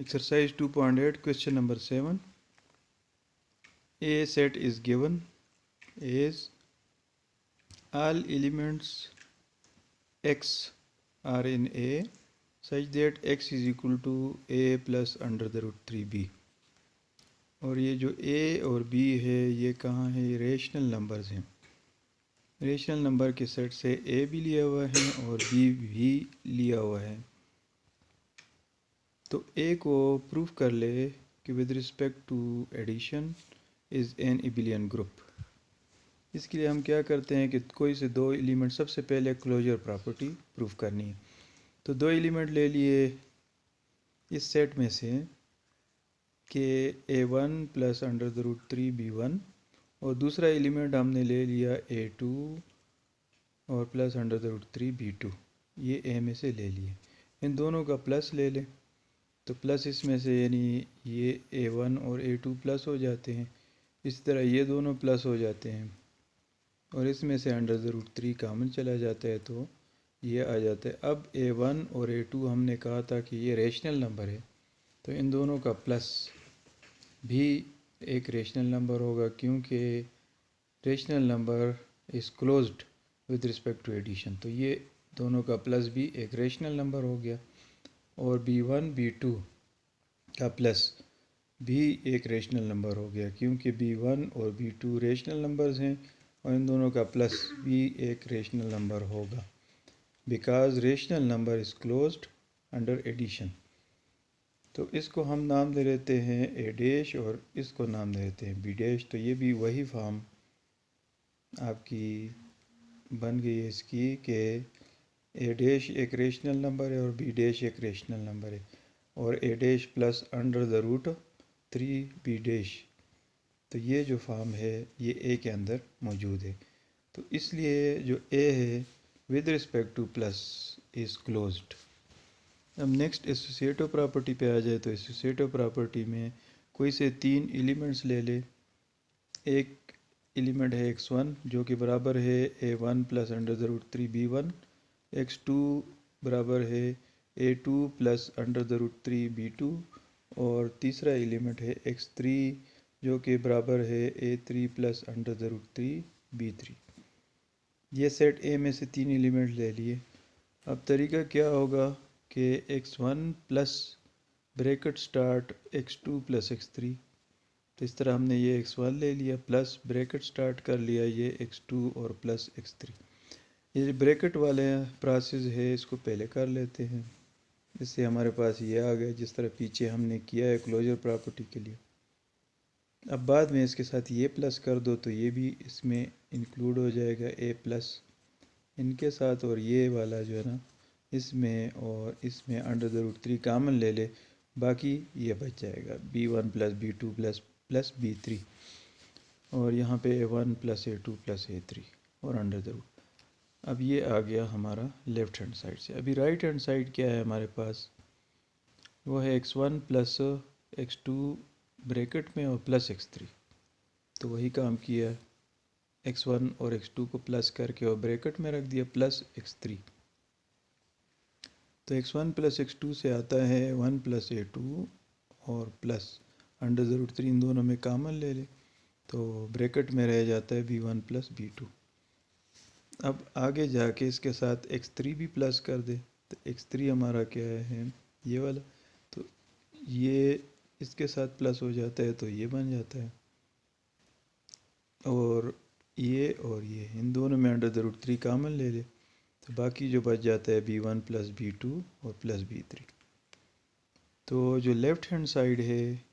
Exercise 2.8, question number 7. A set is given as all elements x are in A such that x is equal to a plus under the root 3b. और ये जो a और b है ये कहाँ है, ये rational numbers हैं। रेशनल नंबर के सेट से a भी लिया हुआ है और b भी लिया हुआ है। तो a को प्रूफ कर ले कि with respect to addition is an abelian group. इसके लिए हम क्या करते हैं कि कोई से दो एलिमेंट, सबसे पहले क्लोजर प्रॉपर्टी प्रूफ करनी है। तो दो एलिमेंट ले लिए इस सेट में से कि a1 plus under the root 3b1 और दूसरा एलिमेंट हमने ले लिया a2 और plus under the root 3b2। ये a में से ले लिए, इन दोनों का प्लस ले लें तो प्लस इसमें से यानी ये a1 और a2 प्लस हो जाते हैं। इस तरह ये दोनों प्लस हो जाते हैं और इसमें से अंडर द रूट 3 कामन चला जाता है तो ये आ जाता है। अब a1 और a2 हमने कहा था कि ये रेशनल नंबर है तो इन दोनों का प्लस भी एक रेशनल नंबर होगा, क्योंकि rational number is closed with respect to addition. तो ये दोनों का प्लस भी एक रेशनल नंबर हो गया और b1 b2 का प्लस भी एक रेशनल नंबर हो गया, क्योंकि b1 और b2 रेशनल नंबर्स हैं और इन दोनों का प्लस भी एक रेशनल नंबर होगा, because rational number is closed under addition. तो इसको हम नाम दे देते हैं ए डैश और इसको नाम दे देते हैं बी डैश। तो ये भी वही फॉर्म आपकी बन गई है इसकी कि ए डैश एक रेशनल नंबर है और बी डैश एक रेशनल नंबर है और a dash plus under the root 3b dash. तो ये जो फॉर्म है ये ए के अंदर मौजूद है। तो इसलिए जो ए है with respect two plus is closed. अब नेक्स्ट एसोसिएटिव प्रॉपर्टी पे आ जाए तो एसोसिएटिव प्रॉपर्टी में कोई से तीन एलिमेंट्स ले ले। एक एलिमेंट है x1 जो कि बराबर है a1 plus under the root 3b1, x2 बराबर है a2 plus under the root 3b2 और तीसरा एलिमेंट है x3 जो कि बराबर है a3 plus under the root 3b3। ये सेट A में से तीन एलिमेंट ले लिए। अब तरीका क्या होगा कि x1 plus bracket start x2 plus x3। तो इस तरह हमने ये x1 ले लिया प्लस ब्रैकेट स्टार्ट कर लिया ये x2 और प्लस x3। ये ब्रैकेट वाले प्रोसेस है इसको पहले कर लेते हैं, इससे हमारे पास ये आ गया जिस तरह पीछे हमने किया है क्लोजर प्रॉपर्टी के लिए। अब बाद में इसके साथ ये प्लस कर दो तो ये भी इसमें इंक्लूड हो जाएगा a प्लस इनके साथ, और ये वाला जो है ना इसमें और इसमें अंडर द रूट 3 कामन ले ले, बाकी ये बच जाएगा b1 plus b2 plus b3 और यहाँ पे a1 plus a2 plus a3 और अंडर द रूट। अब ये आ गया हमारा लेफ़्ट हैंड साइड से। अभी राइट हैंड साइड क्या है हमारे पास, वो है x1 प्लस x2 ब्रैकेट में और प्लस x3। तो वही काम किया, x1 और x2 को प्लस करके और ब्रैकेट में रख दिया प्लस x3। तो x1 प्लस x2 से आता है 1 प्लस a2 और प्लस अंडर द रूट 3 इन दोनों में कामन ले ले तो ब्रैकेट में रह जाता है b1 प्लस b2। अब आगे जाके इसके साथ x3 भी प्लस कर दे तो x3 हमारा क्या है ये वाला, तो ये इसके साथ प्लस हो जाता है तो ये बन जाता है और ये इन दोनों में अंडर द रूट 3 कामन ले ले तो बाकी जो बच जाता है b1 प्लस b2 और प्लस b3। तो जो लेफ़्ट हैंड साइड है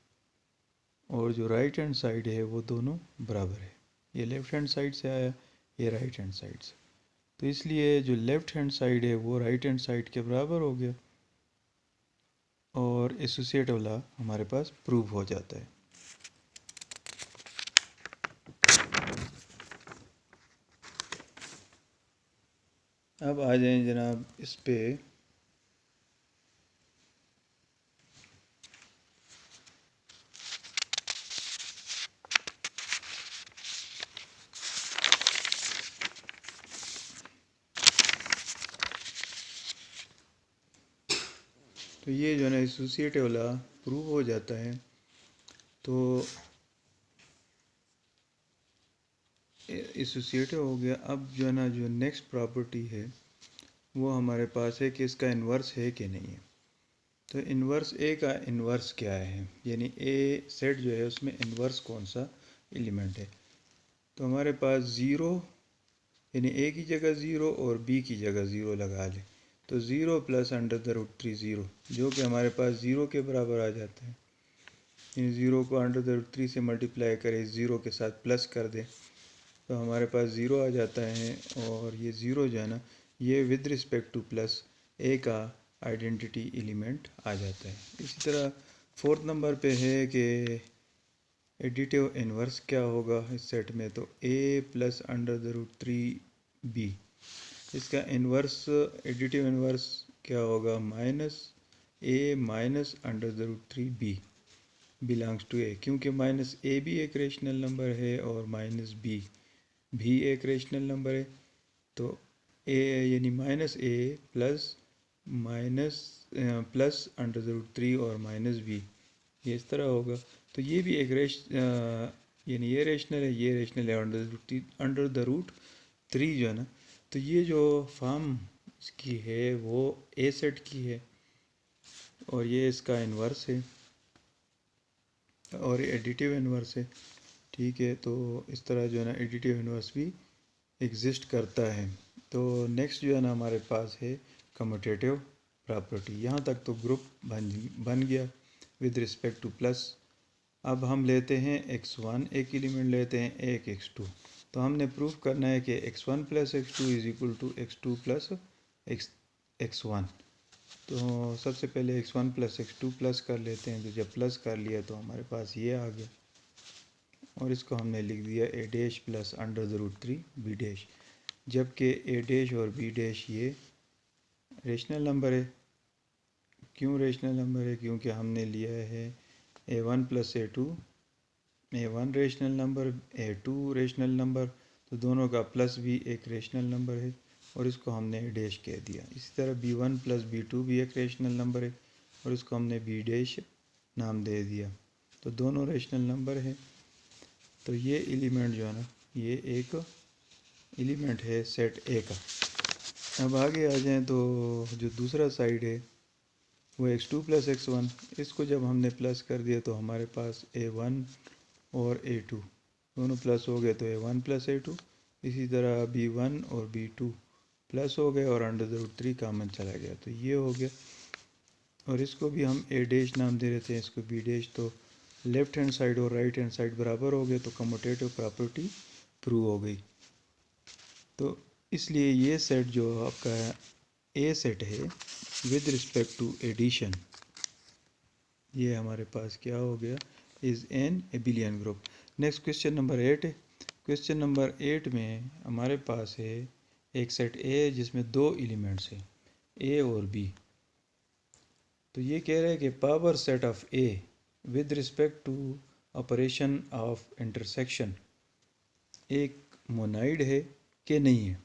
और जो राइट हैंड साइड है वो दोनों बराबर है। ये लेफ़्ट हैंड साइड से आया, ये राइट हैंड साइड से, तो इसलिए जो लेफ़्ट हैंड साइड है वो राइट हैंड साइड के बराबर हो गया और एसोसिएटिव लॉ हमारे पास प्रूव हो जाता है। अब आ जाएं जनाब इस पे तो ये जो है ना एसोसिएटिव लॉ प्रूव हो जाता है तो एसोसिएटिव हो गया। अब जो है ना, जो नेक्स्ट प्रॉपर्टी है वो हमारे पास है कि इसका इन्वर्स है कि नहीं है। तो इन्वर्स ए का इन्वर्स क्या है, यानी ए सेट जो है उसमें इन्वर्स कौन सा एलिमेंट है। तो हमारे पास ज़ीरो, यानी ए की जगह ज़ीरो और बी की जगह ज़ीरो लगा लें, तो zero plus under the root 3 zero, जो कि हमारे पास ज़ीरो के बराबर आ जाता है। यानी ज़ीरो को अंडर द रूट 3 से मल्टीप्लाई करें, ज़ीरो के साथ प्लस कर दें तो हमारे पास ज़ीरो आ जाता है। और ये ज़ीरो जो है ना, ये विद रिस्पेक्ट टू प्लस ए का आइडेंटिटी एलिमेंट आ जाता है। इसी तरह फोर्थ नंबर पे है कि एडिटिव इन्वर्स क्या होगा इस सेट में, तो a plus under the root 3 b, इसका इन्वर्स एडिटिव इन्वर्स क्या होगा, minus a minus under the root 3 b belongs to a, क्योंकि माइनस ए भी एक रेशनल नंबर है और माइनस बी भी एक रेशनल नंबर है। तो ए यानी minus A plus minus plus under the root 3 और माइनस बी, ये इस तरह होगा। तो ये भी एक यानी ये रेशनल है, ये रेशनल है अंडर द रूट 3 जो है ना, तो ये जो फॉर्म इसकी है वो ए सेट की है और ये इसका इन्वर्स है और एडिटिव इन्वर्स है। ठीक है, तो इस तरह जो है ना एडिटिव इन्वर्स भी एग्जिस्ट करता है। तो नेक्स्ट जो है ना हमारे पास है कम्यूटेटिव प्रॉपर्टी। यहाँ तक तो ग्रुप बन गया विद रिस्पेक्ट टू प्लस। अब हम लेते हैं x1, एक एलिमेंट लेते हैं एक x2। तो हमने प्रूफ करना है कि x1 plus x2 is equal to x2 plus x1। तो सबसे पहले x1 प्लस x2 प्लस कर लेते हैं। तो जब प्लस कर लिया तो हमारे पास ये आ गया और इसको हमने लिख दिया a dash plus under the root 3 b dash, जबकि a डैश और b डैश ये रेशनल नंबर है। क्यों रेशनल नंबर है, क्योंकि हमने लिया है a1 plus a2, a1 rational number, a2 rational number, तो दोनों का प्लस भी एक रेशनल नंबर है और इसको हमने a डैश कह दिया। इसी तरह b1 प्लस b2 भी एक रेशनल नंबर है और इसको हमने b डैश नाम दे दिया। तो दोनों रेशनल नंबर है। तो ये एलिमेंट जो है ना, ये एक एलिमेंट है सेट ए का। अब आगे आ जाएं तो जो दूसरा साइड है वो x2 प्लस x1, इसको जब हमने प्लस कर दिया तो हमारे पास a1 और a2 दोनों प्लस हो गए, तो a1 प्लस a2। इसी तरह b1 और b2 प्लस हो गए और अंडर द रूट 3 कॉमन चला गया, तो ये हो गया। और इसको भी हम a डैश नाम दे देते हैं, इसको b डैश। तो लेफ़्ट हैंड साइड और राइट हैंड साइड बराबर हो गए, तो कम्यूटेटिव प्रॉपर्टी प्रूव हो गई। तो इसलिए ये सेट जो आपका ए सेट है विद रिस्पेक्ट टू एडिशन, ये हमारे पास क्या हो गया, is an abelian group. Next question number 8 है। क्वेश्चन नंबर 8 में हमारे पास है एक सेट ए जिसमें दो एलिमेंट्स हैं ए और बी। तो ये कह रहा है कि power set of A with respect to operation of intersection एक मोनाइड है कि नहीं है,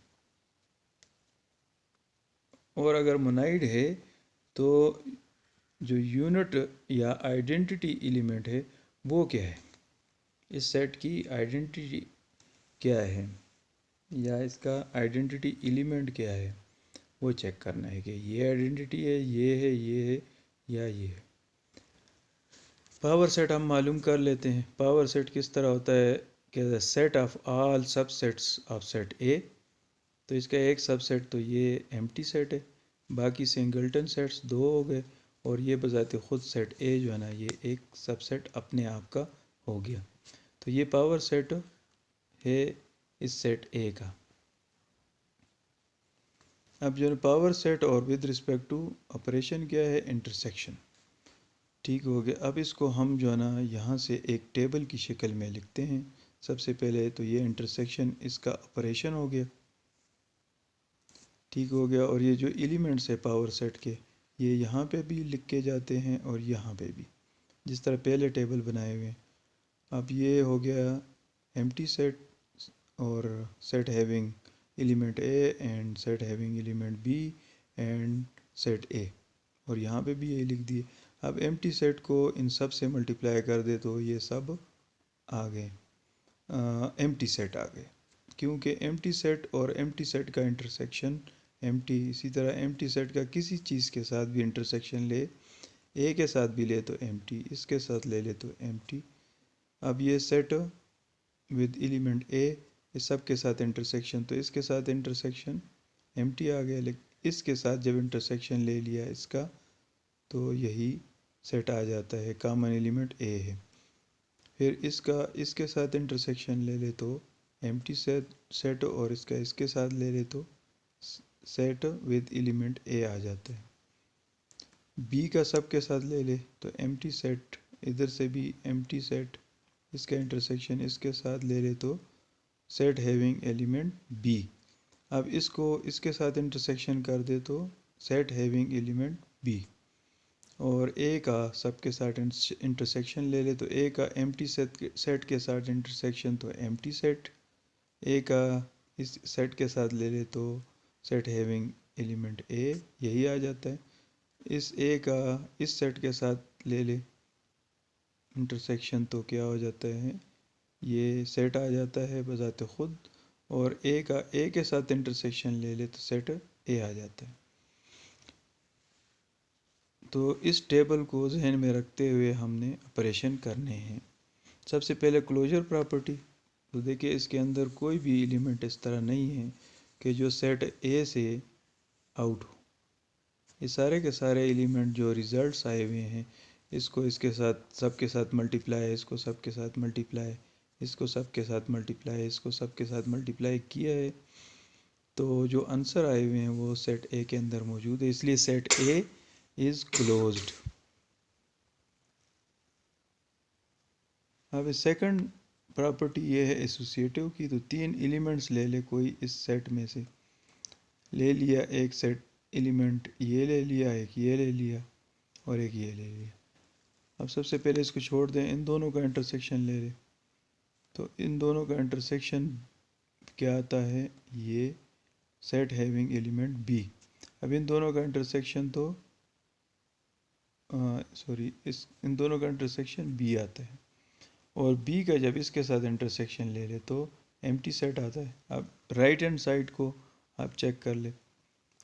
और अगर मोनाइड है तो जो यूनिट या आइडेंटिटी एलिमेंट है वो क्या है, इस सेट की आइडेंटिटी क्या है या इसका आइडेंटिटी एलिमेंट क्या है, वो चेक करना है कि ये आइडेंटिटी है, ये है, ये है या ये है। पावर सेट हम मालूम कर लेते हैं। पावर सेट किस तरह होता है कि the set of all subsets of set ए। तो इसका एक सबसेट तो ये एम्प्टी सेट है, बाकी सिंगल्टन सेट्स दो हो गए और ये बजाते खुद सेट ए जो है ना, ये एक सबसेट अपने आप का हो गया। तो ये पावर सेट है इस सेट ए का। अब जो पावर सेट और विद रिस्पेक्ट टू ऑपरेशन क्या है, इंटरसेक्शन। ठीक हो गया। अब इसको हम जो है ना यहाँ से एक टेबल की शक्ल में लिखते हैं। सबसे पहले तो ये इंटरसेक्शन इसका ऑपरेशन हो गया, ठीक हो गया। और ये जो एलिमेंट्स है पावर सेट के, ये यहाँ पे भी लिख के जाते हैं और यहाँ पे भी, जिस तरह पहले टेबल बनाए हुए हैं। अब ये हो गया एम्प्टी सेट और set having element A and set having element B and set A, और यहाँ पे भी ये लिख दिए। अब एम्प्टी सेट को इन सब से मल्टीप्लाई कर दे तो ये सब आ गए, एम्प्टी सेट आ गए, क्योंकि एम्प्टी सेट और एम्प्टी सेट का इंटरसेक्शन एम्प्टी, इसी तरह एम्प्टी सेट का किसी चीज़ के साथ भी इंटरसेक्शन ले, ए के साथ भी ले तो एम्प्टी, इसके साथ ले ले तो एम्प्टी। अब ये सेट विद एलिमेंट ए, इस सब के साथ इंटरसेक्शन, तो इसके साथ इंटरसेक्शन एम्प्टी आ गया, लेकिन इसके साथ जब इंटरसेक्शन ले लिया इसका तो यही सेट आ जाता है, कॉमन एलिमेंट ए है। फिर इसका इसके साथ इंटरसेक्शन ले ले तो एम्प्टी सेट और इसका इसके साथ ले ले तो सेट विद एलिमेंट ए आ जाता है। बी का सब के साथ ले ले तो एम्प्टी सेट, इधर से भी एम्प्टी सेट, इसका इंटरसेक्शन इसके साथ ले ले तो सेट हैविंग एलिमेंट बी। अब इसको इसके साथ इंटरसेक्शन कर दे तो सेट हैविंग एलिमेंट बी, और ए का सब के साथ इंटरसेक्शन ले ले तो ए का एम्प्टी सेट के साथ इंटरसेक्शन तो एम्प्टी सेट, ए का इस सेट के साथ ले ले तो सेट हैविंग एलिमेंट ए, यही आ जाता है। इस ए का इस सेट के साथ ले ले इंटरसेक्शन तो क्या हो जाता है, ये सेट आ जाता है बजाते खुद, और ए का ए के साथ इंटरसेक्शन ले ले तो सेट ए आ जाता है। तो इस टेबल को जहन में रखते हुए हमने ऑपरेशन करने हैं। सबसे पहले क्लोजर प्रॉपर्टी, तो देखिए इसके अंदर कोई भी एलिमेंट इस तरह नहीं है कि जो सेट ए से आउट हो। ये सारे के सारे एलिमेंट जो रिजल्ट्स आए हुए हैं, इसको इसके साथ सब के साथ मल्टीप्लाई, इसको सब के साथ मल्टीप्लाई, इसको सब के साथ मल्टीप्लाई, इसको सब के साथ मल्टीप्लाई किया है, तो जो आंसर आए हुए हैं वो सेट ए के अंदर मौजूद है, इसलिए सेट ए इज़ क्लोज्ड। अब सेकंड प्रॉपर्टी ये है एसोसिएटिव की, तो तीन एलिमेंट्स ले ले कोई इस सेट में से, ले लिया एक सेट एलिमेंट, ये ले लिया, एक ये ले लिया और एक ये ले लिया। अब सबसे पहले इसको छोड़ दें, इन दोनों का इंटरसेक्शन ले लें, तो इन दोनों का इंटरसेक्शन क्या आता है, ये सेट हैविंग एलिमेंट बी। अब इन दोनों का इंटरसेक्शन तो इन दोनों का इंटरसेक्शन बी आता है, और बी का जब इसके साथ इंटरसेक्शन ले ले तो एम्प्टी सेट आता है। अब राइट हैंड साइड को आप चेक कर ले,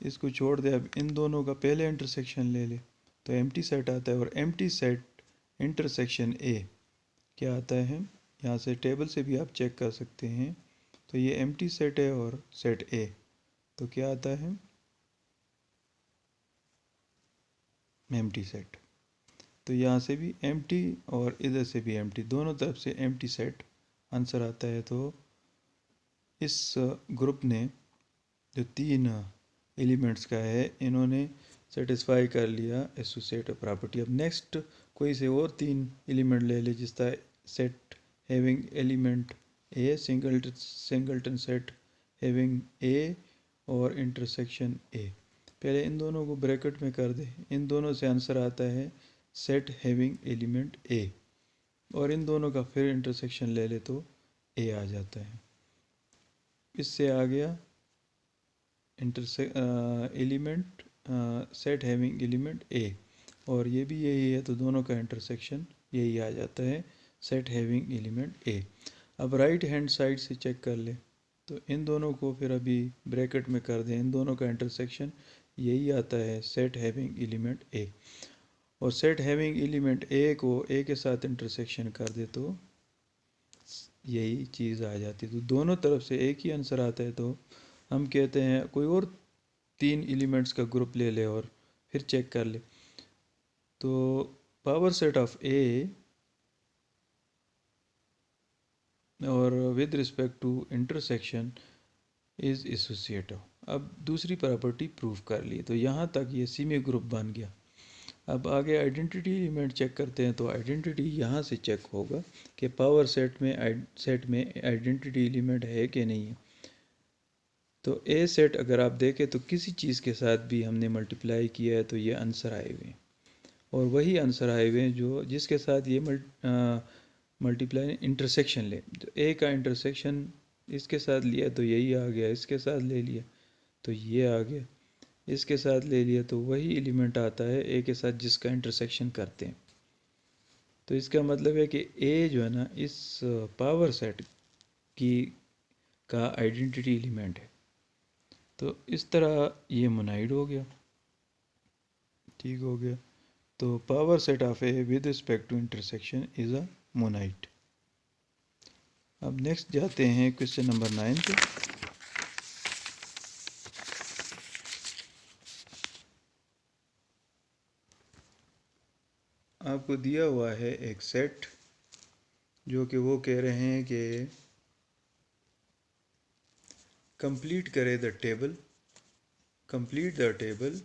इसको छोड़ दे, अब इन दोनों का पहले इंटरसेक्शन ले ले तो एम्प्टी सेट आता है, और एम्प्टी सेट इंटरसेक्शन ए क्या आता है, यहाँ से टेबल से भी आप चेक कर सकते हैं, तो ये एम्प्टी सेट है और सेट ए, तो क्या आता है, एम्प्टी सेट। तो यहाँ से भी एम्प्टी और इधर से भी एम्प्टी, दोनों तरफ से एम्प्टी सेट आंसर आता है। तो इस ग्रुप ने जो तीन एलिमेंट्स का है, इन्होंने सेटिस्फाई कर लिया एसोसिएटिव प्रॉपर्टी। अब नेक्स्ट कोई से और तीन एलिमेंट ले ले, जिस तरह set having element A, singleton set having a और इंटरसेक्शन ए। पहले इन दोनों को ब्रैकेट में कर दे, इन दोनों से आंसर आता है सेट हैविंग एलिमेंट ए, और इन दोनों का फिर इंटरसेक्शन ले ले तो ए आ जाता है। इससे आ गया एलिमेंट सेट हैविंग एलिमेंट ए, और ये भी यही है, तो दोनों का इंटरसेक्शन यही आ जाता है, सेट हैविंग एलिमेंट ए। अब राइट हैंड साइड से चेक कर ले, तो इन दोनों को फिर अभी ब्रैकेट में कर दें, इन दोनों का इंटरसेक्शन यही आता है, सेट हैविंग एलिमेंट ए, और सेट हैविंग एलिमेंट ए को ए के साथ इंटरसेक्शन कर दे तो यही चीज़ आ जाती है। तो दोनों तरफ से एक ही आंसर आता है, तो हम कहते हैं कोई और तीन एलिमेंट्स का ग्रुप ले ले और फिर चेक कर ले, तो पावर सेट ऑफ ए और with respect to intersection is associative. अब दूसरी प्रॉपर्टी प्रूव कर ली, तो यहाँ तक ये सेमी ग्रुप बन गया। अब आगे आइडेंटिटी एलिमेंट चेक करते हैं, तो आइडेंटिटी यहाँ से चेक होगा कि पावर सेट में आइडेंटिटी एलिमेंट है कि नहीं है। तो ए सेट अगर आप देखें तो किसी चीज़ के साथ भी हमने मल्टीप्लाई किया है तो ये आंसर आए हुए हैं, और वही आंसर आए हुए हैं जो जिसके साथ ये मल्टीप्लाई इंटरसेक्शन ले, तो ए का इंटरसेक्शन इसके साथ लिया तो यही आ गया, इसके साथ ले लिया तो ये आ गया, इसके साथ ले लिया तो वही एलिमेंट आता है ए के साथ जिसका इंटरसेक्शन करते हैं। तो इसका मतलब है कि ए जो है ना इस पावर सेट की का आइडेंटिटी एलिमेंट है। तो इस तरह ये मोनाइड हो गया, ठीक हो गया। तो power set of A with respect to intersection is a monoid. अब नेक्स्ट जाते हैं क्वेश्चन नंबर 9 पे। आपको दिया हुआ है एक सेट जो कि वो कह रहे हैं कि कंप्लीट करे the table, complete the table,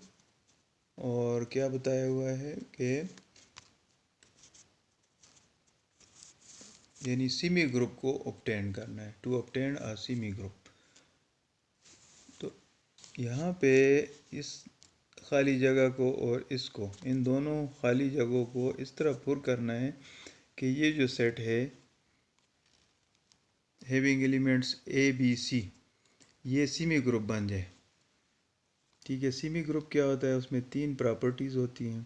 और क्या बताया हुआ है कि यानी सिमी ग्रुप को ऑब्टेन करना है, to obtain a semi group. तो यहाँ पे इस खाली जगह को और इसको, इन दोनों खाली जगहों को इस तरह पुर करना है कि ये जो सेट है having elements A B C, ये सिमी ग्रुप बन जाए। ठीक है, सिमी ग्रुप क्या होता है, उसमें 3 प्रॉपर्टीज़ होती हैं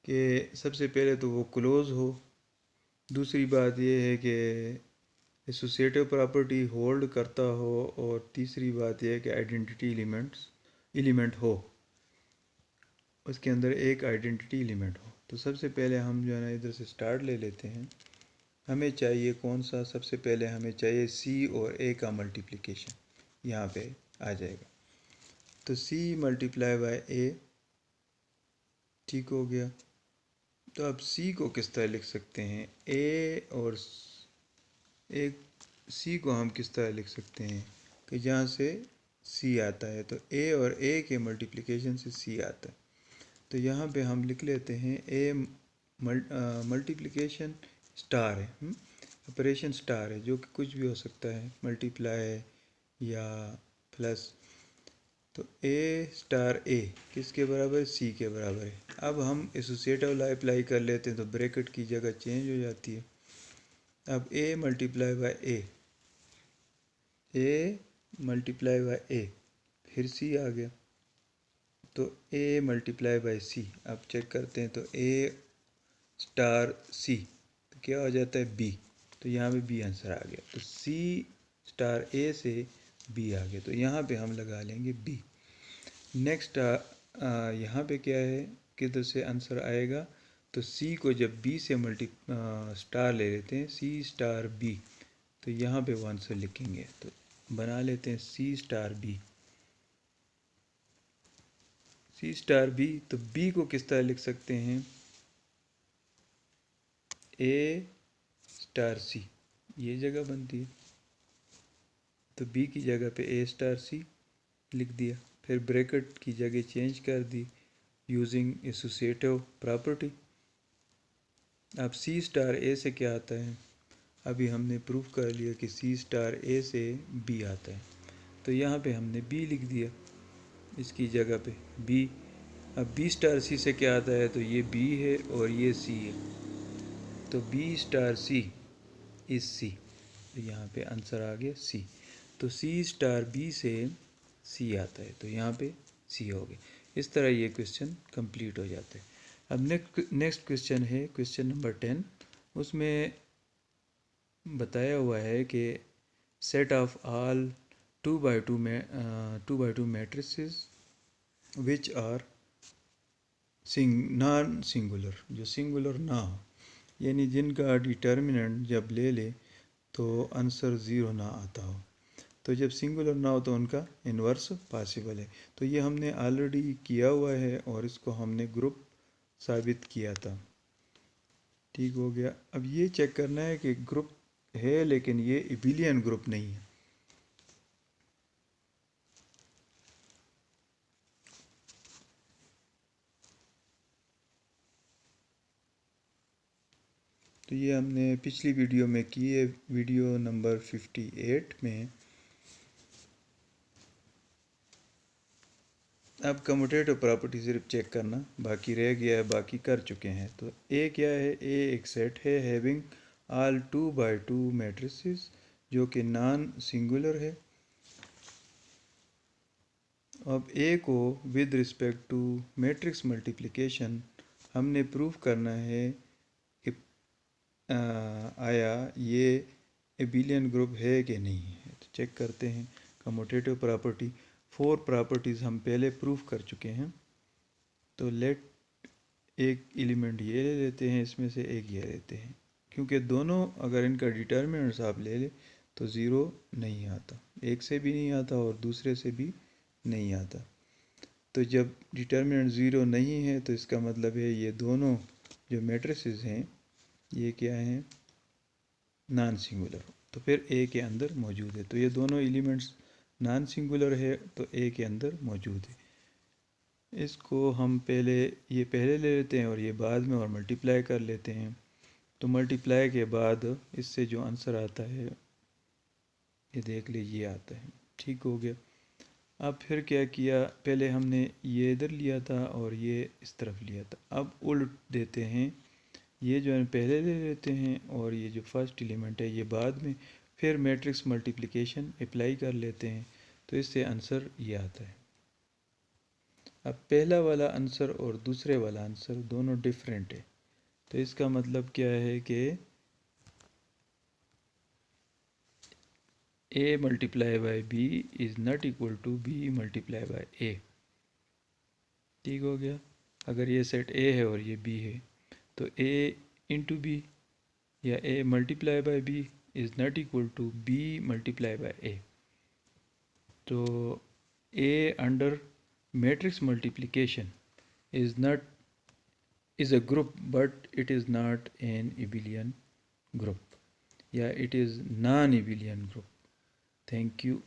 कि सबसे पहले तो वो क्लोज हो, दूसरी बात ये है कि एसोसिएटिव प्रॉपर्टी होल्ड करता हो, और तीसरी बात यह है कि आइडेंटिटी एलिमेंट हो, उसके अंदर एक आइडेंटिटी एलिमेंट हो। तो सबसे पहले हम जो है ना इधर से स्टार्ट ले लेते हैं। हमें चाहिए कौन सा, सबसे पहले हमें चाहिए सी और ए का मल्टीप्लिकेशन, यहाँ पे आ जाएगा। तो सी मल्टीप्लाई बाय ए, ठीक हो गया। तो अब सी को किस तरह लिख सकते हैं, ए और एक सी को हम किस तरह लिख सकते हैं कि जहाँ से सी आता है, तो ए और ए के मल्टीप्लिकेशन से सी आता है। तो यहाँ पे हम लिख लेते हैं ए मल्टीप्लिकेशन स्टार है, ऑपरेशन स्टार है, जो कि कुछ भी हो सकता है, मल्टीप्लाई या प्लस। तो ए स्टार ए किसके बराबर है, सी के बराबर है। अब हम एसोसिएटिव अप्लाई कर लेते हैं तो ब्रैकेट की जगह चेंज हो जाती है। अब a multiply by a multiply by a, फिर सी आ गया। तो ए मल्टीप्लाई बाय सी, अब चेक करते हैं तो ए स्टार सी, तो क्या हो जाता है बी। तो यहाँ पे बी आंसर आ गया। तो सी स्टार ए से बी आ गया, तो यहाँ पे हम लगा लेंगे बी। नेक्स्ट यहाँ पे क्या है, किधर से आंसर आएगा, तो सी को जब बी से स्टार ले लेते हैं, सी स्टार बी, तो यहाँ पे वो आंसर लिखेंगे। तो बना लेते हैं सी स्टार बी, सी स्टार बी। तो बी को किस तरह लिख सकते हैं, ए स्टार सी, ये जगह बनती है। तो बी की जगह पे ए स्टार सी लिख दिया, फिर ब्रैकेट की जगह चेंज कर दी यूजिंग एसोसिएटिव प्रॉपर्टी। अब सी स्टार ए से क्या आता है, अभी हमने प्रूफ कर लिया कि सी स्टार ए से बी आता है। तो यहाँ पे हमने बी लिख दिया, इसकी जगह पे बी। अब बी स्टार सी से क्या आता है, तो ये बी है और ये सी है, तो B star C is C, तो यहाँ पे आंसर आ गया सी। तो सी स्टार बी से सी आता है, तो यहाँ पे सी हो गया। इस तरह ये क्वेश्चन कंप्लीट हो जाता है। अब नेक्स्ट क्वेश्चन है क्वेश्चन नंबर 10। उसमें बताया हुआ है कि set of all 2x2 matrices which are non singular, जो सिंगुलर ना हो, यानी जिनका डिटर्मिनेंट जब ले ले तो आंसर ज़ीरो ना आता हो। तो जब सिंगुलर ना हो तो उनका इन्वर्स पॉसिबल है। तो ये हमने ऑलरेडी किया हुआ है और इसको हमने ग्रुप साबित किया था, ठीक हो गया। अब ये चेक करना है कि ग्रुप है लेकिन ये एबिलियन ग्रुप नहीं है। तो ये हमने पिछली वीडियो में की है, वीडियो नंबर 58 में। अब कम्यूटेटिव प्रॉपर्टी सिर्फ चेक करना बाकी रह गया है, बाकी कर चुके हैं। तो ए क्या है, ए एक सेट है हैविंग ऑल 2x2 मैट्रिसेस, जो कि नॉन सिंगुलर है, अब ए को with respect to matrix multiplication हमने प्रूफ करना है कि आया ये एबिलियन ग्रुप है कि नहीं है। तो चेक करते हैं कम्यूटेटिव प्रॉपर्टी। 4 प्रॉपर्टीज़ हम पहले प्रूफ कर चुके हैं। तो लेट एक एलिमेंट ये ले लेते हैं, इसमें से एक ये लेते हैं, क्योंकि दोनों अगर इनका डिटर्मिनेंट्स आप ले लें तो ज़ीरो नहीं आता, एक से भी नहीं आता और दूसरे से भी नहीं आता। तो जब डिटर्मिनेंट ज़ीरो नहीं है तो इसका मतलब है ये दोनों जो मैट्रिसेस हैं ये क्या हैं, नॉन सिंगुलर। तो फिर ए के अंदर मौजूद है। तो ये दोनों एलिमेंट्स नॉन सिंगुलर है तो ए के अंदर मौजूद है। इसको हम पहले ले लेते हैं और ये बाद में और मल्टीप्लाई कर लेते हैं। तो मल्टीप्लाई के बाद इससे जो आंसर आता है ये देख लीजिए आता है। ठीक हो गया। अब फिर क्या किया, पहले हमने ये इधर लिया था और ये इस तरफ लिया था। अब उल्ट देते हैं, ये जो है पहले ले लेते हैं और ये जो फर्स्ट एलिमेंट है ये बाद में, फिर मैट्रिक्स मल्टीप्लिकेशन अप्लाई कर लेते हैं। तो इससे आंसर ये आता है। अब पहला वाला आंसर और दूसरे वाला आंसर दोनों डिफरेंट है। तो इसका मतलब क्या है कि a multiply by B is not equal to b multiply by a. ठीक हो गया। अगर ये सेट a है और ये b है तो a इंटू बी या a multiply by B is not equal to b multiply by a। तो a under matrix multiplication is a group but it is not an abelian group या it is non-abelian group. Thank you.